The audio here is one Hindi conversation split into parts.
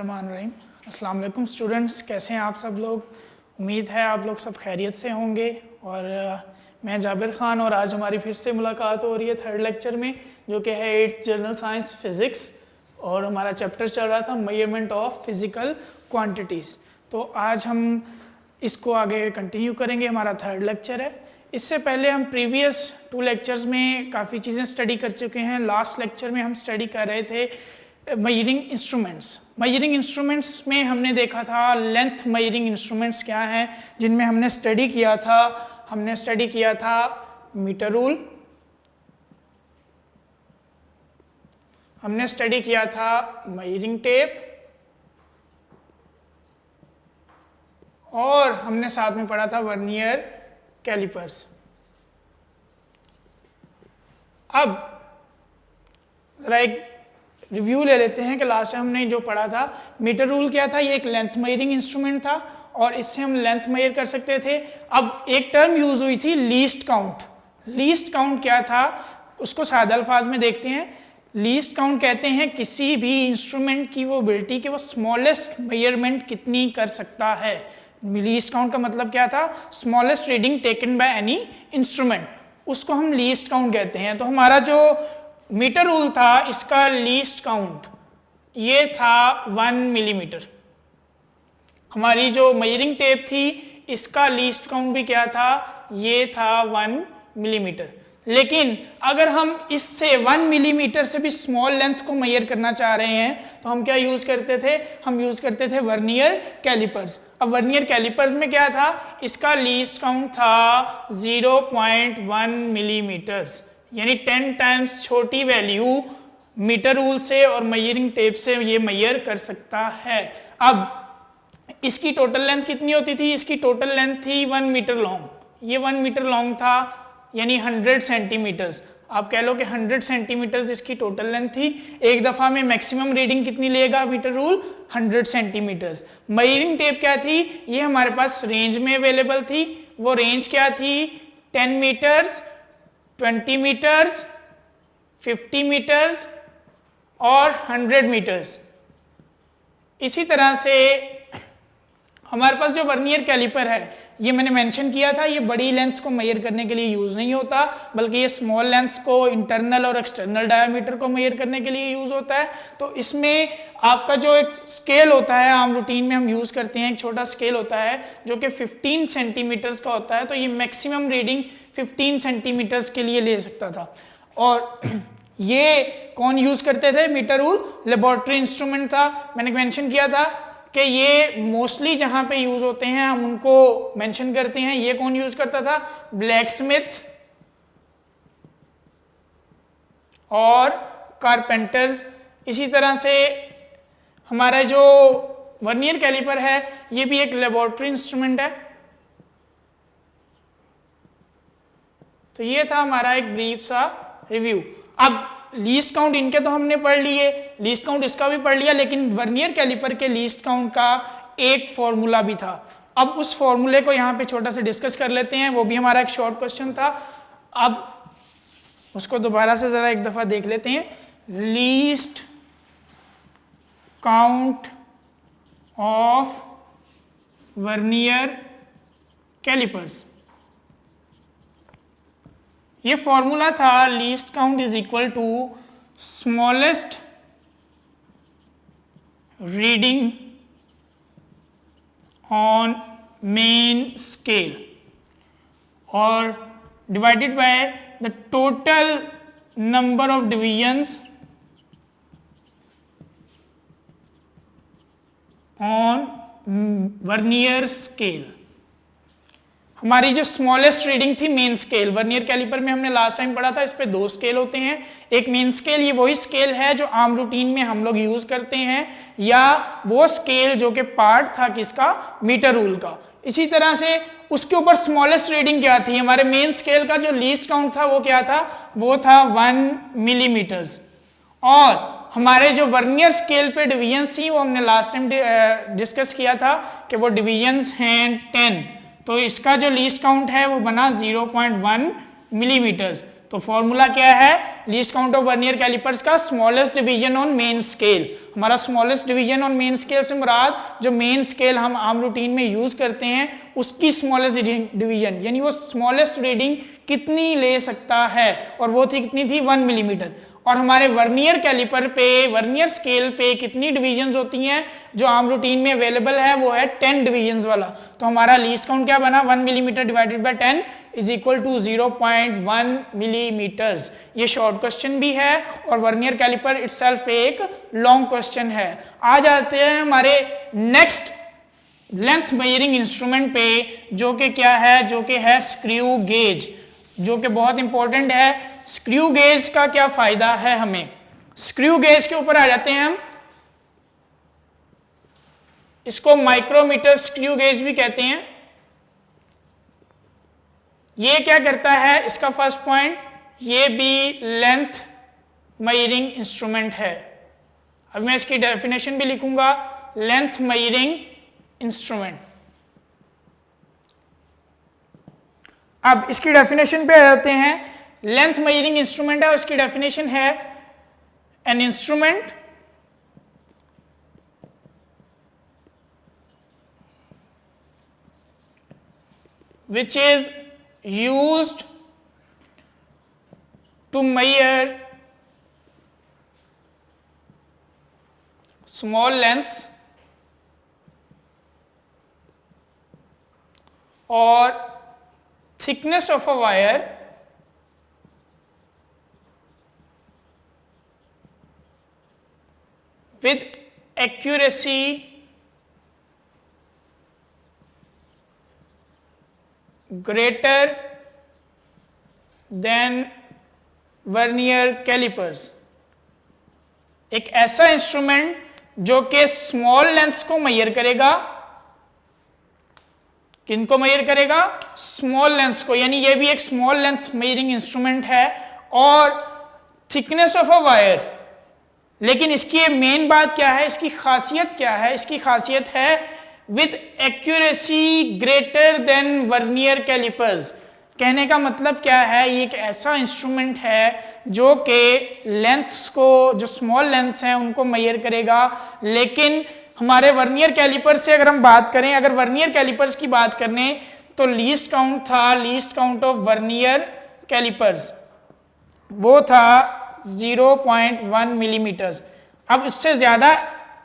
बिस्मिल्लाहिर्रहमानिर्रहीम। अस्सलाम वालेकुम स्टूडेंट्स, कैसे हैं आप सब लोग। उम्मीद है आप लोग सब खैरियत से होंगे। और मैं जाबिर ख़ान और आज हमारी फिर से मुलाकात हो रही है थर्ड लेक्चर में, जो कि है 8th जनरल साइंस फिज़िक्स। और हमारा चैप्टर चल रहा था मेजरमेंट ऑफ फिज़िकल क्वांटिटीज़। तो आज हम इसको आगे कंटिन्यू करेंगे, हमारा थर्ड लेक्चर है। इससे पहले हम प्रीवियस 2 लेक्चर्स में काफ़ी चीज़ें स्टडी कर चुके हैं। लास्ट लेक्चर में हम स्टडी कर रहे थे मेजरिंग इंस्ट्रूमेंट्स। मेजरिंग इंस्ट्रूमेंट्स में हमने देखा था लेंथ मेजरिंग इंस्ट्रूमेंट्स क्या हैं, जिनमें हमने स्टडी किया था मीटर रूल, हमने स्टडी किया था मेजरिंग टेप, और हमने साथ में पढ़ा था वर्नियर कैलिपर्स। अब जरा एक रिव्यू ले लेते हैं कि लास्ट टाइम हमने जो पढ़ा था। मीटर रूल क्या था? ये एक लेंथ मेजरिंग इंस्ट्रूमेंट था और इससे हम लेंथ मेजर कर सकते थे। अब एक टर्म यूज हुई थी लीस्ट काउंट। लीस्ट काउंट क्या था उसको सादा अल्फाज में देखते हैं। लीस्ट काउंट कहते हैं किसी भी इंस्ट्रूमेंट की वो एबिलिटी कि वो स्मॉलेस्ट मेजरमेंट कितनी कर सकता है। लीस्ट काउंट का मतलब क्या था? Smallest reading taken by any instrument, उसको हम लीस्ट काउंट कहते हैं। तो हमारा जो मीटर रूल था इसका लीस्ट काउंट ये था 1 मिलीमीटर। हमारी जो मेजरिंग टेप थी इसका लीस्ट काउंट भी क्या था? ये था 1 मिलीमीटर। लेकिन अगर हम इससे 1 मिलीमीटर से भी स्मॉल लेंथ को मेजर करना चाह रहे हैं तो हम क्या यूज करते थे? हम यूज करते थे वर्नियर कैलिपर्स। अब वर्नियर कैलिपर्स में क्या था? इसका लीस्ट काउंट था 0.1 मिलीमीटर्स, यानी 10 टाइम्स छोटी वैल्यू मीटर रूल से और मेजरिंग टेप से ये मेजर कर सकता है। अब इसकी टोटल लेंथ कितनी होती थी? इसकी टोटल लेंथ थी 1 मीटर लॉन्ग। ये 1 मीटर लॉन्ग था, यानी 100 सेंटीमीटर्स। आप कह लो कि 100 सेंटीमीटर्स इसकी टोटल लेंथ थी। एक दफ़ा में मैक्सिमम रीडिंग कितनी लेगा metre rule? 100 centimetres. Measuring tape क्या थी? ये हमारे पास रेंज में अवेलेबल थी। वो रेंज क्या थी? 10 मीटर्स, 20 मीटर्स, 50 मीटर्स और 100 मीटर्स। इसी तरह से हमारे पास जो वर्नियर कैलिपर है, ये मैंने मेंशन किया था, ये बड़ी लेंथ्स को मेजर करने के लिए यूज नहीं होता, बल्कि ये स्मॉल लेंथ्स को, इंटरनल और एक्सटर्नल डायमीटर को मेजर करने के लिए यूज होता है। तो इसमें आपका जो एक स्केल होता है, आम रूटीन में हम यूज करते हैं, एक छोटा स्केल होता है जो कि 15 सेंटीमीटर्स का होता है। तो ये मैक्सिमम रीडिंग 15 सेंटीमीटर्स के लिए ले सकता था। और ये कौन यूज करते थे? मीटर रूल लेबोरेटरी इंस्ट्रूमेंट था। मैंने मेंशन किया था कि ये मोस्टली जहां पे यूज होते हैं हम उनको मेंशन करते हैं। ये कौन यूज करता था? ब्लैकस्मिथ और कारपेंटर्स। इसी तरह से हमारा जो वर्नियर कैलिपर है ये भी एक लेबोरेटरी इंस्ट्रूमेंट है। तो ये था हमारा एक ब्रीफ सा रिव्यू। अब लीस्ट काउंट इनके तो हमने पढ़ लिए, लीस्ट काउंट इसका भी पढ़ लिया, लेकिन वर्नियर कैलिपर के लीस्ट काउंट का एक फॉर्मूला भी था। अब उस फॉर्मूले को यहाँ पे छोटा सा डिस्कस कर लेते हैं। वो भी हमारा एक शॉर्ट क्वेश्चन था। अब उसको दोबारा से जरा एक दफा देख लेते हैं। Least count of vernier calipers, ये फॉर्मूला था least count is equal to smallest reading on main scale और divided by the total number of divisions on vernier scale. हमारी जो स्मॉलेस्ट रीडिंग थी मेन स्केल, वर्नियर कैलिपर में हमने लास्ट टाइम पढ़ा था, इस पे 2 स्केल होते हैं। एक मेन स्केल, ये वही स्केल है जो आम रूटीन में हम लोग यूज करते हैं, या वो स्केल जो कि पार्ट था किसका? मीटर रूल का। इसी तरह से उसके ऊपर स्मॉलेस्ट रीडिंग क्या थी? हमारे मेन स्केल का जो लीस्ट काउंट था वो क्या था? वो था 1 मिलीमीटर्स। और हमारे जो वर्नियर स्केल पे डिविजन्स थी वो हमने लास्ट टाइम डिस्कस किया था कि वो डिविजन्स हैं 10। तो इसका जो लीस्ट काउंट है वो बना 0.1 मिलीमीटर्स। तो फॉर्मूला क्या है, least count of vernier calipers का smallest division on main scale. हमारा smallest division on main scale से मुराद जो मेन स्केल हम आम रूटीन में यूज करते हैं उसकी स्मॉलेस्ट डिवीजन, यानी वो स्मॉलेस्ट रीडिंग कितनी ले सकता है, और वो थी कितनी थी 1 मिलीमीटर। और हमारे वर्नियर कैलिपर पे, वर्नियर स्केल पे कितनी डिवीजन्स होती हैं, जो आम रूटीन में अवेलेबल है वो है 10 डिवीजन्स वाला। तो हमारा लीस्ट काउंट क्या बना, 1 millimetre divided by 10 is equal to 0.1 millimetres. ये शॉर्ट क्वेश्चन भी है और वर्नियर कैलिपर इटसेल्फ एक लॉन्ग क्वेश्चन है। आ जाते हैं हमारे नेक्स्ट लेंथ मेजरिंग इंस्ट्रूमेंट पे, जो कि क्या है, जो कि है स्क्रू गेज, जो कि बहुत इंपॉर्टेंट है। स्क्रू गेज का क्या फायदा है हमें, स्क्रू गेज के ऊपर आ जाते हैं हम। इसको माइक्रोमीटर स्क्रू गेज भी कहते हैं। ये क्या करता है, इसका फर्स्ट पॉइंट, ये भी लेंथ मेजरिंग इंस्ट्रूमेंट है। अब मैं इसकी डेफिनेशन भी लिखूंगा, लेंथ मेजरिंग इंस्ट्रूमेंट। अब इसकी डेफिनेशन पे आ जाते हैं। लेंथ मेजरिंग इंस्ट्रूमेंट है और इसकी डेफिनेशन है an instrument which is used to measure small lengths or thickness of a wire with accuracy greater than vernier callipers. एक ऐसा इंस्ट्रूमेंट जो कि स्मॉल लेंथ्स को मेजर करेगा, किनको मेजर करेगा, स्मॉल लेंथ्स को, यानी ये भी एक स्मॉल लेंथ मेजरिंग इंस्ट्रूमेंट है। और थिकनेस ऑफ अ वायर, लेकिन इसकी मेन बात क्या है, इसकी खासियत क्या है, इसकी खासियत है with accuracy greater than vernier callipers. कहने का मतलब क्या है, ये एक ऐसा इंस्ट्रूमेंट है जो कि लेंथ्स को, जो स्मॉल लेंथ्स हैं उनको मेजर करेगा। लेकिन हमारे वर्नियर कैलिपर से अगर हम बात करें, अगर वर्नियर कैलिपर्स की बात करें तो लीस्ट काउंट था, least count of vernier callipers वो था 0.1 मिलीमीटर्स। अब इससे ज्यादा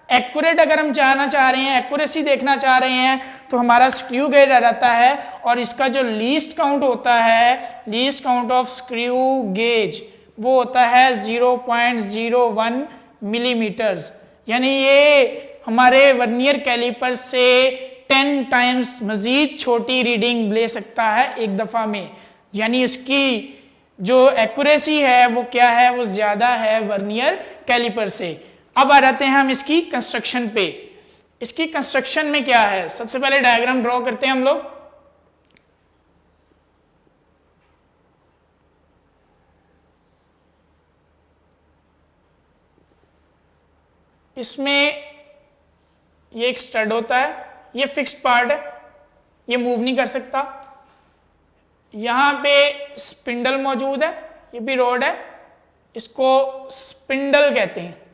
एक्यूरेट अगर हम जानना चाह रहे हैं, एक्यूरेसी देखना चाह रहे हैं, तो हमारा स्क्रू गेज आ जाता है और इसका जो लीस्ट काउंट होता है, least count of screw gauge वो होता है 0.01 मिलीमीटर्स। यानी ये हमारे वर्नियर कैलिपर से 10 टाइम्स मजीद छोटी रीडिंग ले सकता है एक दफा में। यानी इसकी जो एक्यूरेसी है वो क्या है, वो ज्यादा है वर्नियर कैलिपर से। अब आ जाते हैं हम इसकी कंस्ट्रक्शन पे। इसकी कंस्ट्रक्शन में क्या है, सबसे पहले डायग्राम ड्रॉ करते हैं हम लोग। इसमें ये एक स्टड होता है, ये फिक्स्ड पार्ट है, ये मूव नहीं कर सकता। यहां पे स्पिंडल मौजूद है, ये भी रोड है, इसको स्पिंडल कहते हैं।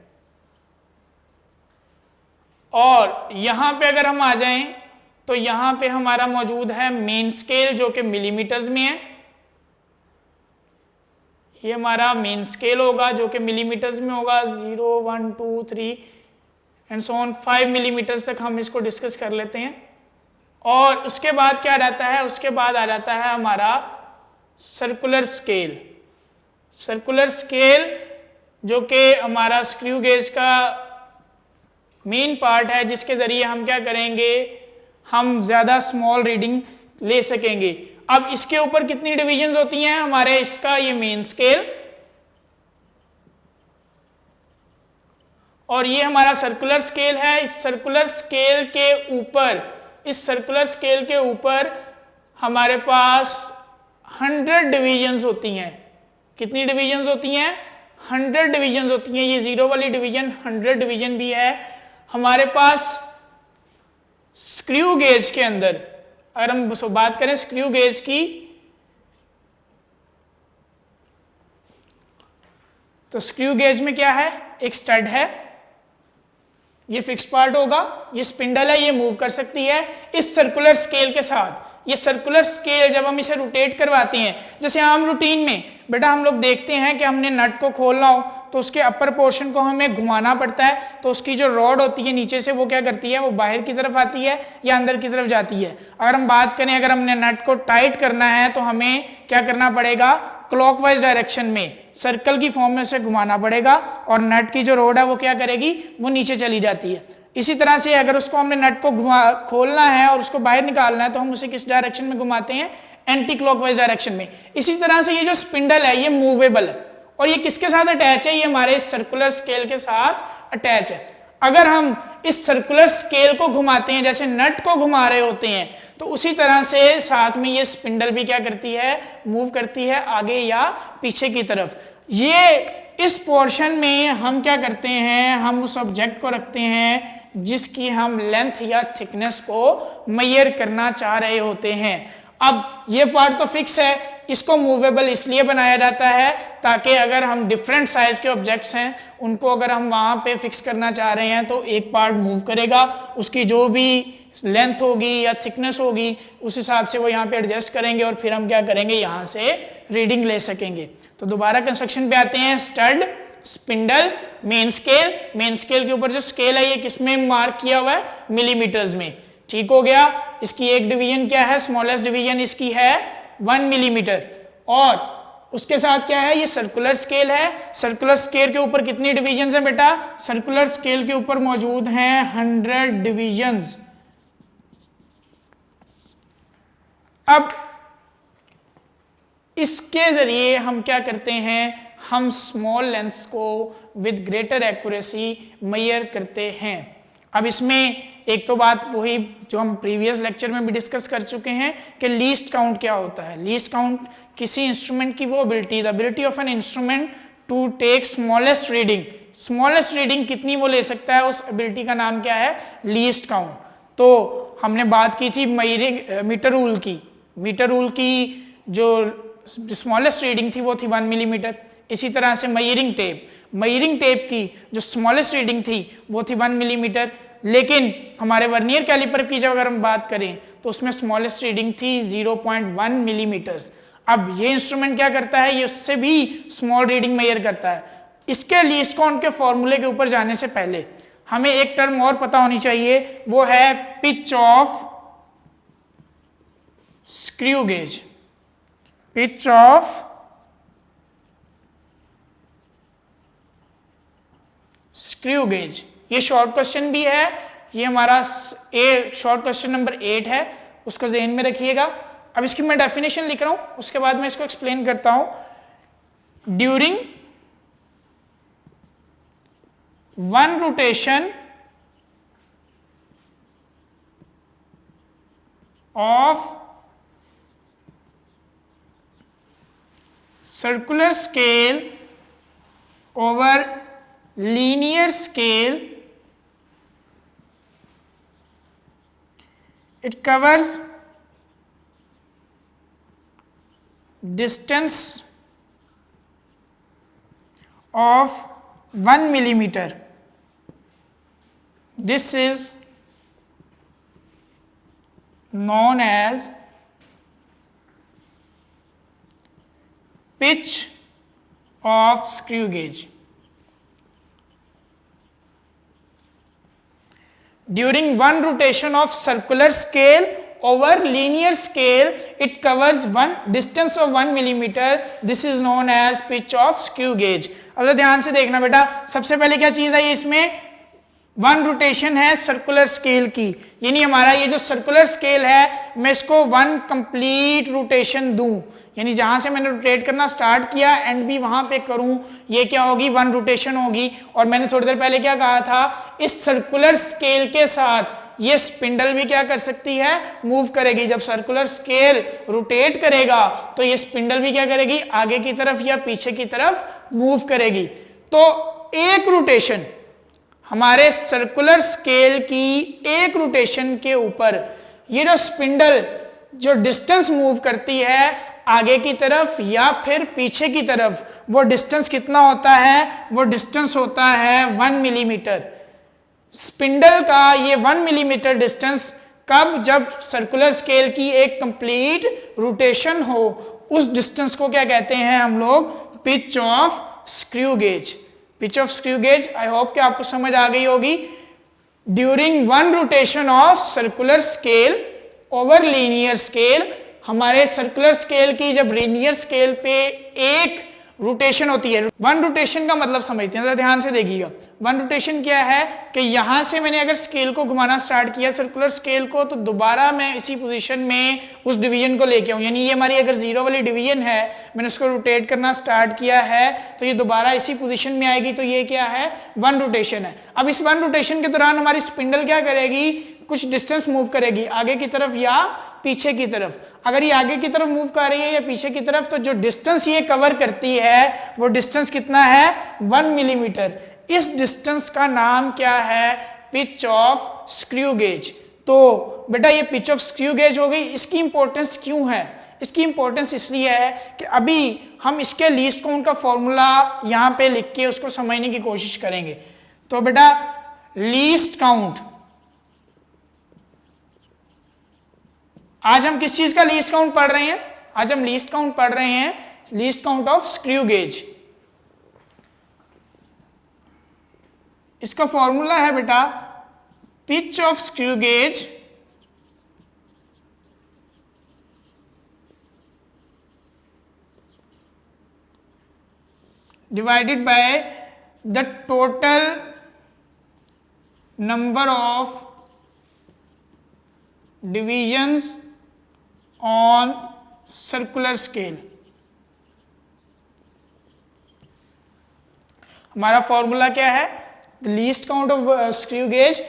और यहां पे अगर हम आ जाएं तो यहां पे हमारा मौजूद है मेन स्केल जो कि मिलीमीटर्स में है। ये हमारा मेन स्केल होगा जो कि मिलीमीटर्स में होगा, 0, 1, 2, 3 एंड सो ऑन 5 मिलीमीटर्स तक हम इसको डिस्कस कर लेते हैं। और उसके बाद क्या आ जाता है, उसके बाद आ जाता है हमारा सर्कुलर स्केल। सर्कुलर स्केल जो कि हमारा स्क्रू गेज का मेन पार्ट है, जिसके जरिए हम क्या करेंगे, हम ज्यादा स्मॉल रीडिंग ले सकेंगे। अब इसके ऊपर कितनी डिविजन्स होती हैं हमारे, इसका ये मेन स्केल और ये हमारा सर्कुलर स्केल है। इस सर्कुलर स्केल के ऊपर, इस सर्कुलर स्केल के ऊपर हमारे पास 100 डिविजन्स होती हैं। कितनी डिविजन्स होती हैं, 100 डिविजन्स होती हैं। ये 0 वाली डिवीजन 100 डिवीजन भी है हमारे पास। स्क्रू गेज के अंदर अगर हम बात करें स्क्रू गेज की, तो स्क्रू गेज में क्या है, एक स्टड है, ये फिक्स पार्ट होगा, ये स्पिंडल है, ये मूव कर सकती है इस सर्कुलर स्केल के साथ। ये सर्कुलर स्केल जब हम इसे रोटेट करवाते हैं, जैसे आम रूटीन में बेटा हम लोग देखते हैं कि हमने नट को खोलना हो तो उसके अपर पोर्शन को हमें घुमाना पड़ता है, तो उसकी जो रॉड होती है नीचे से वो क्या करती है, वो बाहर की तरफ आती है या अंदर की तरफ जाती है। अगर हम बात करें, अगर हमने नट को टाइट करना है तो हमें क्या करना पड़ेगा, क्लॉकवाइज डायरेक्शन में सर्कल की फॉर्म में उसे घुमाना पड़ेगा और नट की जो रॉड है वो क्या करेगी, वो नीचे चली जाती है। इसी तरह से अगर उसको हमने नट को खोलना है और उसको बाहर निकालना है तो हम उसे किस डायरेक्शन में घुमाते हैं, एंटी क्लॉकवाइज डायरेक्शन में। इसी तरह से ये जो स्पिंडल है ये मूवेबल है और ये किसके साथ अटैच है, ये हमारे सर्कुलर स्केल के साथ अटैच है। अगर हम इस सर्कुलर स्केल को घुमाते हैं जैसे नट को घुमा रहे होते हैं, तो उसी तरह से साथ में ये स्पिंडल भी क्या करती है, मूव करती है आगे या पीछे की तरफ। ये इस पोर्शन में हम क्या करते हैं, हम उस ऑब्जेक्ट को रखते हैं जिसकी हम लेंथ या थिकनेस को मेजर करना चाह रहे होते हैं। अब ये पार्ट तो फिक्स है, इसको मूवेबल इसलिए बनाया जाता है ताकि अगर हम डिफरेंट साइज के ऑब्जेक्ट्स हैं उनको अगर हम वहां पे फिक्स करना चाह रहे हैं तो एक पार्ट मूव करेगा, उसकी जो भी लेंथ होगी या थिकनेस होगी उस हिसाब से वो यहाँ पे एडजस्ट करेंगे और फिर हम क्या करेंगे, यहाँ से रीडिंग ले सकेंगे। तो दोबारा कंस्ट्रक्शन पे आते हैं, stud, spindle, main scale. Main scale के ऊपर जो स्केल है ये किसमें मार्क किया हुआ है, मिलीमीटर्स में। ठीक हो गया। इसकी एक डिवीजन क्या है, स्मॉलेस्ट डिवीजन इसकी है 1 मिलीमीटर। और उसके साथ क्या है, ये सर्कुलर स्केल है। सर्कुलर स्केल के ऊपर कितनी डिवीजन है बेटा, सर्कुलर स्केल के ऊपर मौजूद हैं 100 डिवीजन्स। अब इसके जरिए हम क्या करते हैं, हम स्मॉल लेंस को विद ग्रेटर एक्यूरेसी मेजर करते हैं। अब इसमें एक तो बात वही जो हम प्रीवियस लेक्चर में भी डिस्कस कर चुके हैं कि लीस्ट काउंट क्या होता है। लीस्ट काउंट किसी इंस्ट्रूमेंट की वो ability, the ability of an instrument to take smallest reading. Smallest reading कितनी वो ले सकता है, उस एबिलिटी का नाम क्या है, लीस्ट काउंट। तो हमने बात की थी मीटर रूल की। मीटर रूल की जो स्मॉलेस्ट रीडिंग थी वो थी 1 मिलीमीटर। इसी तरह से मेजरिंग टेप की जो स्मॉलेस्ट रीडिंग थी वो थी 1 मिलीमीटर। लेकिन हमारे वर्नियर कैलिपर की जब अगर हम बात करें तो उसमें स्मॉलेस्ट रीडिंग थी 0.1 मिलीमीटर्स। अब ये इंस्ट्रूमेंट क्या करता है, ये उससे भी स्मॉल रीडिंग मेजर करता है। इसके लीस्ट काउंट के फॉर्मूले के ऊपर जाने से पहले हमें एक टर्म और पता होनी चाहिए, वो है pitch of screw gauge. Pitch of screw gauge, ये शॉर्ट क्वेश्चन भी है, ये हमारा शॉर्ट क्वेश्चन नंबर 8 है, उसको ज़हन में रखिएगा। अब इसकी मैं डेफिनेशन लिख रहा हूं, उसके बाद मैं इसको एक्सप्लेन करता हूं। During one rotation of circular scale over linear scale, it covers distance of 1 millimeter. This is known as pitch of screw gauge. During one rotation of circular scale over linear scale, it covers one distance of 1 millimeter. This is known as pitch of screw gauge. अब ध्यान से देखना बेटा, सबसे पहले क्या चीज है, इसमें वन रोटेशन है सर्कुलर स्केल की, यानी हमारा ये जो सर्कुलर स्केल है मैं इसको वन कंप्लीट रोटेशन दूं, यानी जहां से मैंने रोटेट करना स्टार्ट किया एंड भी वहां पे करूं, ये क्या होगी, वन रोटेशन होगी। और मैंने थोड़ी देर पहले क्या कहा था, इस सर्कुलर स्केल के साथ ये स्पिंडल भी क्या कर सकती है, मूव करेगी। जब सर्कुलर स्केल रोटेट करेगा तो ये स्पिंडल भी क्या करेगी, आगे की तरफ या पीछे की तरफ मूव करेगी। तो एक रोटेशन, हमारे सर्कुलर स्केल की एक रोटेशन के ऊपर ये जो स्पिंडल जो डिस्टेंस मूव करती है, आगे की तरफ या फिर पीछे की तरफ, वो डिस्टेंस कितना होता है, वो डिस्टेंस होता है 1 मिलीमीटर। स्पिंडल का ये 1 मिलीमीटर डिस्टेंस कब, जब सर्कुलर स्केल की एक कंप्लीट रोटेशन हो, उस डिस्टेंस को क्या कहते हैं हम लोग, pitch of screw gauge. Pitch of screw gauge I hope कि आपको समझ आ गई होगी। During one rotation of circular scale over linear scale, हमारे सर्कुलर स्केल की जब लीनियर स्केल पे एक रोटेशन होती है, वन रोटेशन का मतलब समझते हैं, ध्यान से देखिएगा। वन रोटेशन क्या है कि यहां से मैंने अगर स्केल को घुमाना स्टार्ट किया सर्कुलर स्केल को, तो दोबारा मैं इसी पोजीशन में उस डिवीजन को लेके आऊं, यानी ये हमारी अगर जीरो वाली डिवीजन है, मैंने उसको रोटेट करना स्टार्ट किया है तो ये दोबारा इसी पोजीशन में आएगी, तो ये क्या है, वन रोटेशन है। अब इस वन रोटेशन के दौरान हमारी स्पिंडल क्या करेगी, कुछ डिस्टेंस मूव करेगी आगे की तरफ या पीछे की तरफ। अगर ये आगे की तरफ मूव कर रही है या पीछे की तरफ, तो जो डिस्टेंस ये कवर करती है वो डिस्टेंस कितना है, 1 मिलीमीटर। इस डिस्टेंस का नाम क्या है, पिच ऑफ स्क्रू गेज। तो बेटा ये पिच ऑफ स्क्रू गेज हो गई। इसकी इंपॉर्टेंस क्यों है, इसकी इंपॉर्टेंस इसलिए है कि अभी हम इसके लीस्ट काउंट का फॉर्मूला यहां पे लिख के उसको समझने की कोशिश करेंगे। तो बेटा लीस्ट काउंट, आज हम किस चीज का लीस्ट काउंट पढ़ रहे हैं, आज हम लीस्ट काउंट पढ़ रहे हैं, least count of screw gauge. इसका फॉर्मूला है बेटा pitch of screw gauge divided by the total number of divisions on circular scale. हमारा फॉर्मूला क्या है, the least count of screw gauge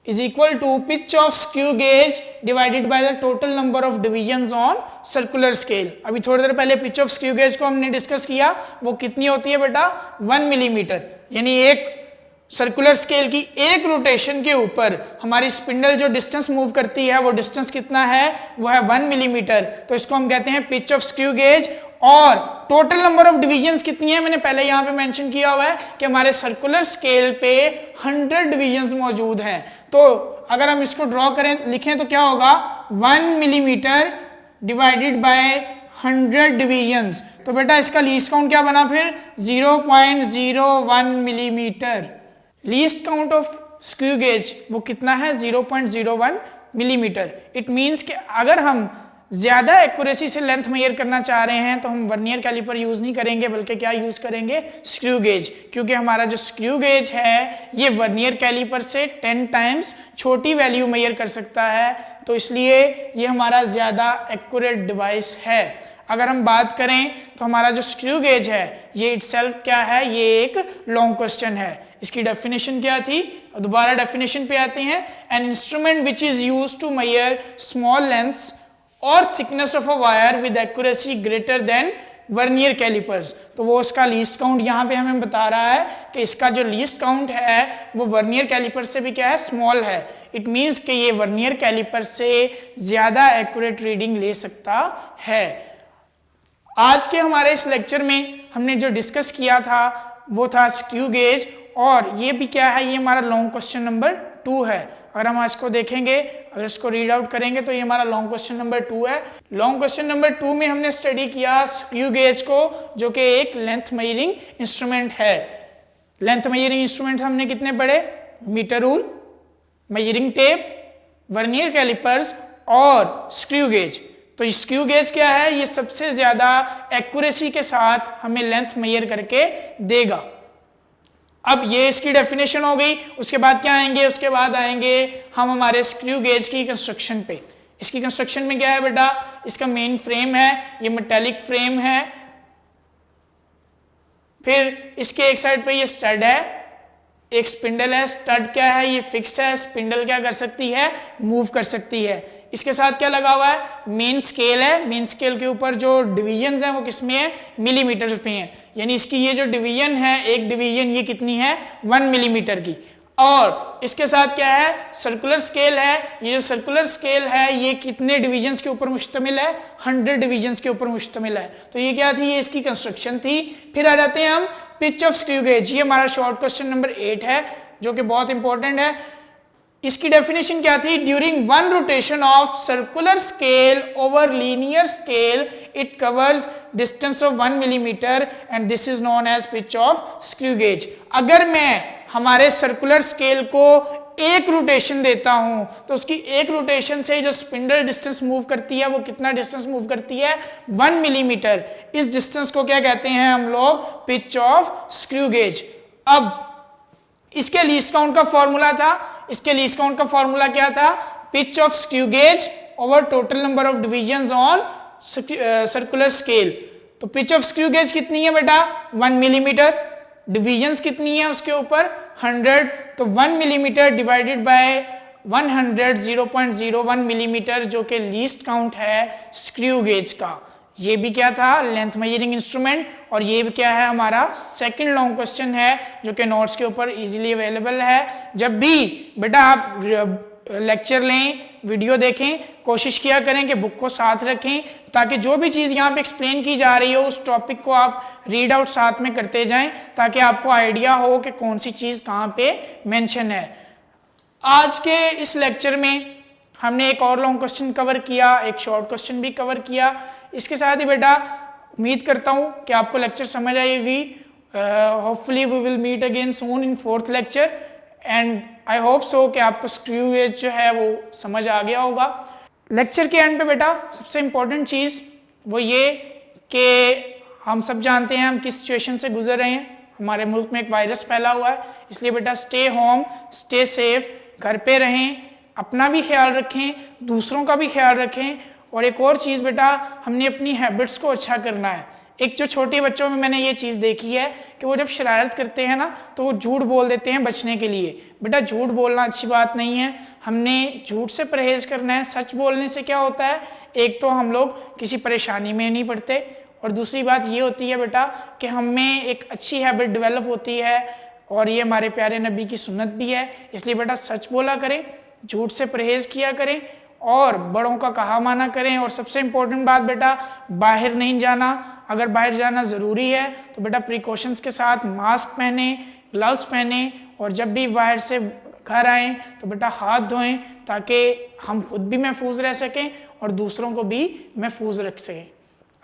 is equal to pitch of screw gauge divided by the total number of divisions on circular scale. अभी थोड़ी देर पहले पिच ऑफ स्क्रू गेज को हमने डिस्कस किया, वो कितनी होती है बेटा, 1 मिलीमीटर। यानी एक सर्कुलर स्केल की एक रोटेशन के ऊपर हमारी स्पिंडल जो डिस्टेंस मूव करती है वो डिस्टेंस कितना है, वो है 1 मिलीमीटर। तो इसको हम कहते हैं पिच ऑफ स्क्रू गेज। और टोटल नंबर ऑफ डिविजन्स कितनी है, मैंने पहले यहां पे मेंशन किया हुआ है कि हमारे सर्कुलर स्केल पे 100 डिविजन्स मौजूद हैं। तो अगर हम इसको ड्रॉ करें, लिखें तो क्या होगा, 1 मिलीमीटर डिवाइडेड बाय 100 डिविजन्स। तो बेटा इसका लीस्ट काउंट क्या बना फिर, 0.01 millimetre. Least count of screw gauge वो कितना है, 0.01 मिलीमीटर। इट मीन्स कि अगर हम ज्यादा एक्यूरेसी से लेंथ मेजर करना चाह रहे हैं तो हम वर्नियर कैलिपर यूज नहीं करेंगे, बल्कि क्या यूज करेंगे, स्क्रू गेज। क्योंकि हमारा जो स्क्रू गेज है ये वर्नियर कैलिपर से 10 टाइम्स छोटी वैल्यू मेजर कर सकता है, तो इसलिए ये हमारा ज्यादा एक्यूरेट डिवाइस है। अगर हम बात करें तो हमारा जो स्क्रू गेज है ये इटसेल्फ क्या है, ये एक लॉन्ग क्वेश्चन है। इसकी डेफिनेशन क्या थी, दोबारा डेफिनेशन पे आते हैं। An instrument which is used to measure small lengths और thickness of a wire with accuracy greater than vernier calipers. तो वो उसका लीस्ट काउंट यहाँ पे हमें बता रहा है कि इसका जो लीस्ट काउंट है वो वर्नियर कैलिपर से भी क्या है, स्मॉल है। इट मीन्स कि ये वर्नियर कैलिपर से ज्यादा एक्यूरेट रीडिंग ले सकता है। आज के हमारे इस लेक्चर में हमने जो डिस्कस किया था वो था स्क्रू गेज, और ये भी क्या है, ये हमारा लॉन्ग क्वेश्चन नंबर 2 है। अगर हम इसको देखेंगे, अगर इसको रीड आउट करेंगे तो ये हमारा लॉन्ग क्वेश्चन नंबर 2 है। लॉन्ग क्वेश्चन नंबर 2 में हमने स्टडी किया स्क्रू गेज को, जो कि एक लेंथ मेजरिंग इंस्ट्रूमेंट है। लेंथ मेजरिंग इंस्ट्रूमेंट हमने कितने पढ़े, metre rule, measuring tape, vernier callipers और स्क्रू गेज। तो स्क्रू गेज क्या है, ये सबसे ज्यादा एक्यूरेसी के साथ हमें लेंथ मेजर करके देगा। अब ये इसकी डेफिनेशन हो गई। उसके बाद क्या आएंगे, उसके बाद आएंगे हम हमारे स्क्रू गेज की कंस्ट्रक्शन पे। इसकी कंस्ट्रक्शन में क्या है बेटा, इसका मेन फ्रेम है, ये मेटेलिक फ्रेम है, फिर इसके एक साइड पे ये स्टड है, एक स्पिंडल है। स्टड क्या है, ये फिक्स है, स्पिंडल क्या कर सकती है, मूव कर सकती है। इसके साथ क्या लगा हुआ है, मेन स्केल है। मेन स्केल के ऊपर जो डिवीजन्स हैं वो किसमें है, मिलीमीटर पे हैं। यानी इसकी ये जो डिवीजन है, एक डिवीजन ये कितनी है, 1 मिलीमीटर की। और इसके साथ क्या है, सर्कुलर स्केल है। ये जो सर्कुलर स्केल है ये कितने डिविजन्स के ऊपर मुश्तमिल है, 100 डिविजन्स के ऊपर मुश्तमिल है। तो ये क्या थी, ये इसकी कंस्ट्रक्शन थी। फिर आ जाते हैं हम पिच ऑफ स्क्रू गेज। ये हमारा शॉर्ट क्वेश्चन नंबर 8 है जो कि बहुत इंपॉर्टेंट है। इसकी डेफिनेशन क्या थी, during one rotation of circular scale over linear scale it covers distance of 1 millimetre and this is known as pitch of screw gauge. अगर मैं हमारे सर्कुलर स्केल को एक रोटेशन देता हूं तो उसकी एक रोटेशन से जो स्पिंडल डिस्टेंस मूव करती है वो कितना डिस्टेंस मूव करती है, 1 मिलीमीटर। इस डिस्टेंस को क्या कहते हैं हम लोग, पिच ऑफ स्क्रू गेज। अब इसके लीस्ट काउंट का फॉर्मूला था, इसके लीस्ट काउंट का फॉर्मूला क्या था, pitch of screw gauge over total number of divisions on circular scale. तो पिच ऑफ स्क्रू गेज कितनी है बेटा, 1 मिलीमीटर, डिविजन्स कितनी है उसके ऊपर 100, तो 1 मिलीमीटर डिवाइडेड बाय 100, 0.01 मिलीमीटर जो कि लीस्ट काउंट है स्क्रू गेज का। ये भी क्या था, लेंथ मेजरिंग इंस्ट्रूमेंट। और ये भी क्या है, हमारा सेकंड लॉन्ग क्वेश्चन है जो कि नोट्स के ऊपर इजीली अवेलेबल है। जब भी बेटा आप लेक्चर लें, वीडियो देखें, कोशिश किया करें कि बुक को साथ रखें ताकि जो भी चीज़ यहाँ पे एक्सप्लेन की जा रही हो उस टॉपिक को आप रीड आउट साथ में करते जाएं ताकि आपको आइडिया हो कि कौन सी चीज़ कहाँ पे मेंशन है। आज के इस लेक्चर में हमने एक और लॉन्ग क्वेश्चन कवर किया, एक शॉर्ट क्वेश्चन भी कवर किया। इसके साथ ही बेटा उम्मीद करता हूँ कि आपको लेक्चर समझ आएगी। Hopefully we will meet again soon in 4th lecture and I hope so कि आपको स्क्रू गेज जो है वो समझ आ गया होगा। लेक्चर के एंड पे बेटा सबसे इम्पोर्टेंट चीज़ वो ये कि हम सब जानते हैं हम किस सिचुएशन से गुजर रहे हैं। हमारे मुल्क में एक वायरस फैला हुआ है, इसलिए बेटा स्टे होम, स्टे सेफ, घर पे रहें, अपना भी ख्याल रखें, दूसरों का भी ख्याल रखें। और एक और चीज़ बेटा, हमने अपनी हैबिट्स को अच्छा करना है। एक जो छोटे बच्चों में मैंने ये चीज़ देखी है कि वो जब शरारत करते हैं ना तो वो झूठ बोल देते हैं बचने के लिए। बेटा झूठ बोलना अच्छी बात नहीं है, हमने झूठ से परहेज करना है। सच बोलने से क्या होता है, एक तो हम लोग किसी परेशानी में नहीं पड़ते और दूसरी बात ये होती है बेटा कि हमें एक अच्छी हैबिट डेवलप होती है और ये हमारे प्यारे नबी की सुन्नत भी है। इसलिए बेटा सच बोला करें, झूठ से परहेज किया करें और बड़ों का कहा माना करें। और सबसे इम्पोर्टेंट बात बेटा, बाहर नहीं जाना। अगर बाहर जाना ज़रूरी है तो बेटा प्रिकॉशंस के साथ मास्क पहने, ग्लव्स पहने और जब भी बाहर से घर आएँ तो बेटा हाथ धोएं ताकि हम खुद भी महफूज रह सकें और दूसरों को भी महफूज रख सकें।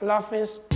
अल्लाह हाफ़िज़।